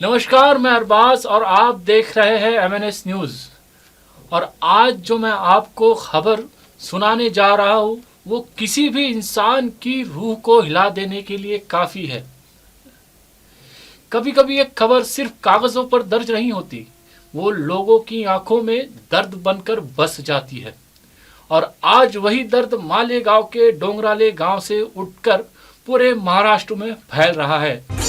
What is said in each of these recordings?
नमस्कार, मैं अरबाज और आप देख रहे हैं MNS न्यूज़। और आज जो मैं आपको खबर सुनाने जा रहा हूँ वो किसी भी इंसान की रूह को हिला देने के लिए काफ़ी है। कभी कभी एक खबर सिर्फ कागज़ों पर दर्ज नहीं होती, वो लोगों की आंखों में दर्द बनकर बस जाती है। और आज वही दर्द मालेगांव के डोंगराले गांव से उठकर पूरे महाराष्ट्र में फैल रहा है।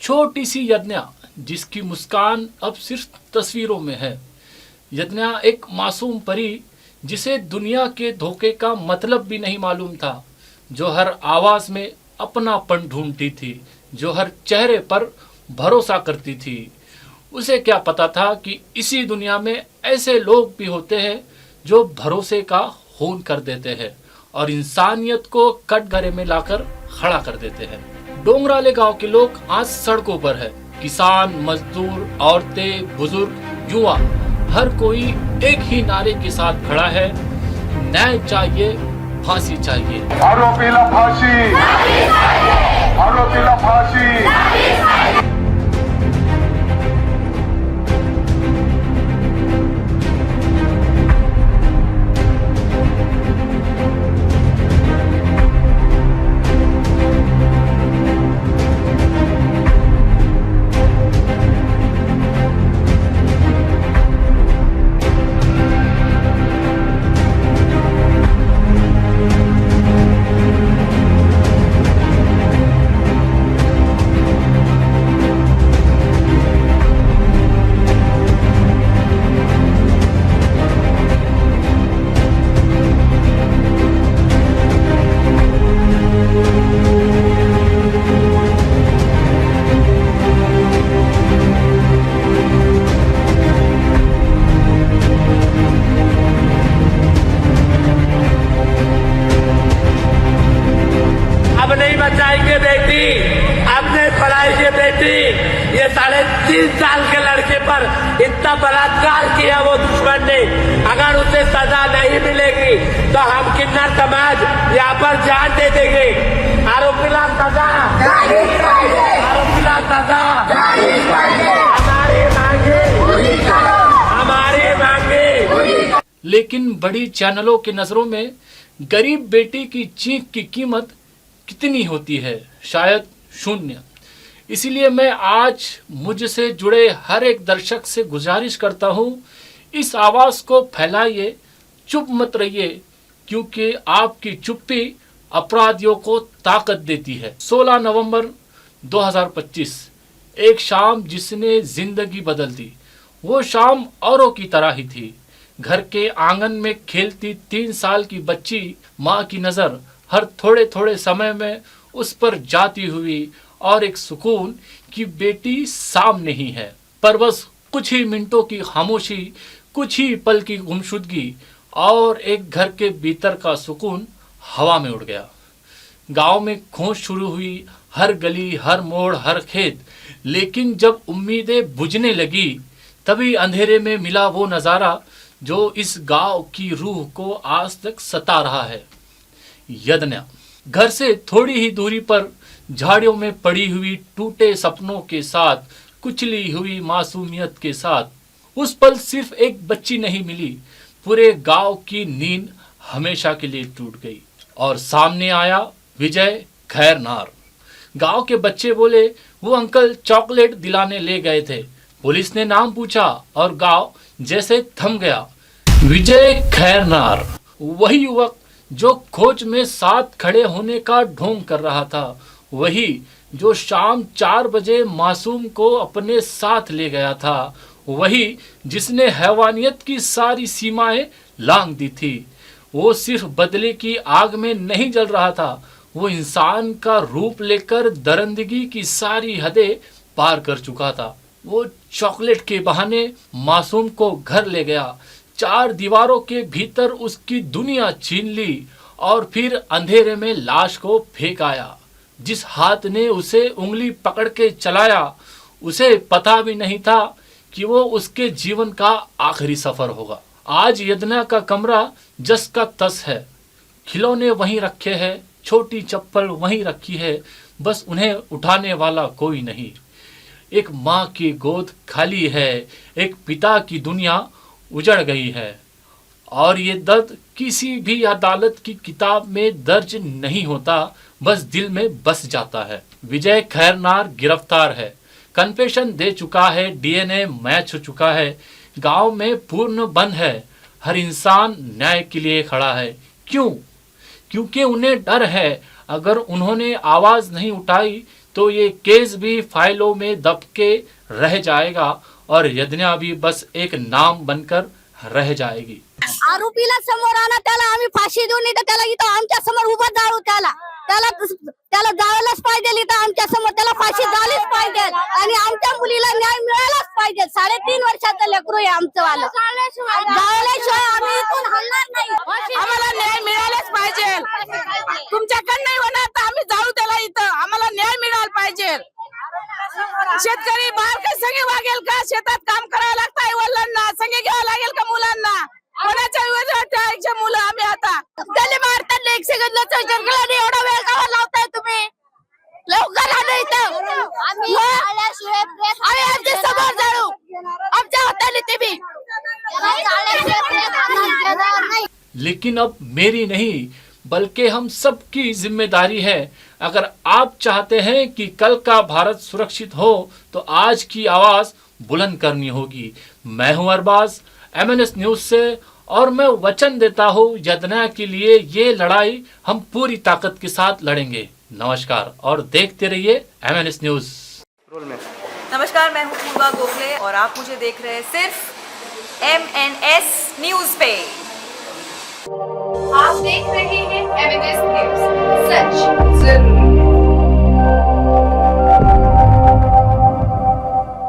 छोटी सी यज्ञा जिसकी मुस्कान अब सिर्फ तस्वीरों में है। यज्ञा एक मासूम परी जिसे दुनिया के धोखे का मतलब भी नहीं मालूम था, जो हर आवाज में अपनापन ढूंढती थी, जो हर चेहरे पर भरोसा करती थी। उसे क्या पता था कि इसी दुनिया में ऐसे लोग भी होते हैं जो भरोसे का खून कर देते हैं और इंसानियत को कटघरे में लाकर खड़ा कर देते हैं। डोंगराले गांव के लोग आज सड़कों पर है। किसान, मजदूर, औरतें, बुजुर्ग, युवा, हर कोई एक ही नारे के साथ खड़ा है, न्याय चाहिए, फांसी चाहिए। आरोपीला फांसी, आरोपीला फांसी। बचाएंगे बेटी, अपने पढ़ाएंगे बेटी। ये 3.5 साल के लड़के पर इतना बलात्कार किया वो दुश्मन ने। अगर उसे सजा नहीं मिलेगी तो हम किन्नर समाज यहाँ पर जान दे देंगे। आरोपीला सजा, आरोपीला सजा, हमारी मांगे, हमारी मांगे। लेकिन बड़ी चैनलों के नजरों में गरीब बेटी की चीख की कीमत कितनी होती है? शायद शून्य। इसीलिए मैं आज मुझसे जुड़े हर एक दर्शक से गुजारिश करता हूं, इस आवाज को फैलाइए, चुप मत रहिए, क्योंकि आपकी चुप्पी अपराधियों को ताकत देती है। 16 नवंबर 2025, एक शाम जिसने जिंदगी बदल दी। वो शाम औरों की तरह ही थी। घर के आंगन में खेलती 3 साल की बच्ची माँ की नजर हर थोड़े थोड़े समय में उस पर जाती हुई, और एक सुकून कि बेटी सामने ही है। पर बस कुछ ही मिनटों की खामोशी, कुछ ही पल की गुमशुदगी और एक घर के भीतर का सुकून हवा में उड़ गया। गांव में खोज शुरू हुई, हर गली, हर मोड़, हर खेत। लेकिन जब उम्मीदें बुझने लगी, तभी अंधेरे में मिला वो नजारा जो इस गांव की रूह को आज तक सता रहा है। यज्ञा घर से थोड़ी ही दूरी पर झाड़ियों में पड़ी हुई, टूटे सपनों के साथ, कुचली हुई मासूमियत के साथ उस पल सिर्फ एक बच्ची नहीं मिली, पूरे गांव की नींद हमेशा के लिए टूट गई। और सामने आया विजय खैरनार। गांव के बच्चे बोले, वो अंकल चॉकलेट दिलाने ले गए थे। पुलिस ने नाम पूछा और गांव जैसे थम गया। विजय खैरनार, वही युवक जो खोज में साथ खड़े होने का ढोंग कर रहा था, वही जो शाम 4 बजे मासूम को अपने साथ ले गया था, वही जिसने हैवानियत की सारी सीमाएं लांघ दी थी। वो सिर्फ बदले की आग में नहीं जल रहा था, वो इंसान का रूप लेकर दरिंदगी की सारी हदें पार कर चुका था। वो चॉकलेट के बहाने मासूम को घर ले गया, 4 दीवारों के भीतर उसकी दुनिया छीन ली और फिर अंधेरे में लाश को फेंक आया। जिस हाथ ने उसे उंगली पकड़ के चलाया, उसे पता भी नहीं था कि वो उसके जीवन का आखिरी सफर होगा। आज यदना का कमरा जस का तस है, खिलौने वहीं रखे हैं, छोटी चप्पल वहीं रखी है, बस उन्हें उठाने वाला कोई नहीं। एक माँ की गोद खाली है, एक पिता की दुनिया उजड़ गई है, और ये दर्द किसी भी अदालत की किताब में दर्ज नहीं होता, बस दिल में बस जाता है। विजय खैरनार गिरफ्तार है, कन्फेशन दे चुका है, डीएनए मैच हो चुका है, गांव में पूर्ण बंद है, हर इंसान न्याय के लिए खड़ा है। क्यों? क्योंकि उन्हें डर है, अगर उन्होंने आवाज नहीं उठाई तो ये केस भी फाइलों में दब के रह जाएगा और यदना भी बस एक नाम बनकर रह जाएगी। आरोपीला समोर आणा, त्याला आम्ही फाशी देऊ, नाही तर त्याला इथं आमच्या समोर उभं जाळू, त्याला जाळायलाच पाहिजे, इथं आमच्या समोर त्याला फाशी झालीच पाहिजे आणि आमच्या मुलीला न्याय मिळालाच पाहिजे। 3.5 वर्षाचं लेकरू आहे आमचं वालं, जाळल्याशिवाय आम्ही इथून हलणार नाही। आम्हाला न्याय मिळालाच पाहिजे, तुमच्याकडे नाही होणार तर आम्ही जाऊ त्याला, इथं आम्हाला न्याय मिळाला पाहिजे। शेतकरी बाहेर काही संगे वागेल का? शेतात काम करावं लागतं, आई वडिलांना संगे घ्यावं लागेल का मुलांना? कोणाच्या विरोधात ठेवायचे मुलं आम्ही? आता त्याला मारतात, 1 सेकंदला चर्चेला एवढा वेळ का लावताय तुम्ही? लवकर आणा इथं, आम्ही आमच्या समोर जाळू, आमच्या हाताने ते बी। लेकिन अब मेरी नहीं, बल्कि हम सबकी जिम्मेदारी है। अगर आप चाहते हैं कि कल का भारत सुरक्षित हो तो आज की आवाज बुलंद करनी होगी। मैं हूं अरबाज, MNS न्यूज से, और मैं वचन देता हूं यदना के लिए ये लड़ाई हम पूरी ताकत के साथ लड़ेंगे। नमस्कार और देखते रहिए MNS न्यूज। नमस्कार, मैं हूं पूर्वा गोखले और आप मुझे देख रहे हैं सिर्फ MNS न्यूज पे। आप देख रहे हैं MNS न्यूज, सच